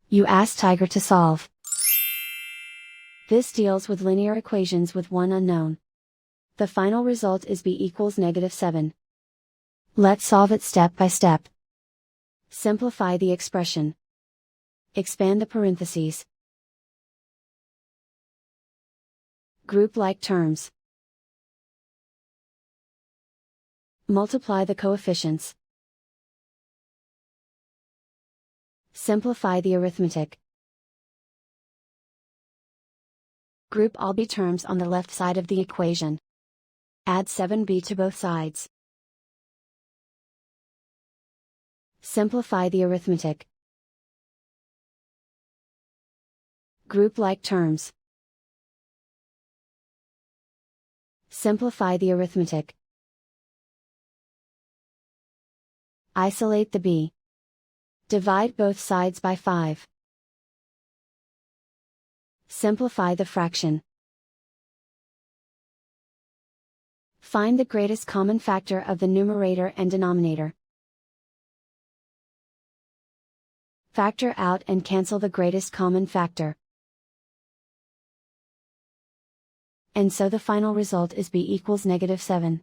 You ask Tiger to solve. This deals with linear equations with one unknown. The final result is b equals -7. Let's solve it step by step. Simplify the expression. Expand the parentheses. Group like terms. Multiply the coefficients. Simplify the arithmetic. Group all b terms on the left side of the equation. Add 7b to both sides. Simplify the arithmetic. Group like terms. Simplify the arithmetic. Isolate the b. Divide both sides by 5. Simplify the fraction. Find the greatest common factor of the numerator and denominator. Factor out and cancel the greatest common factor. And so the final result is b equals -7.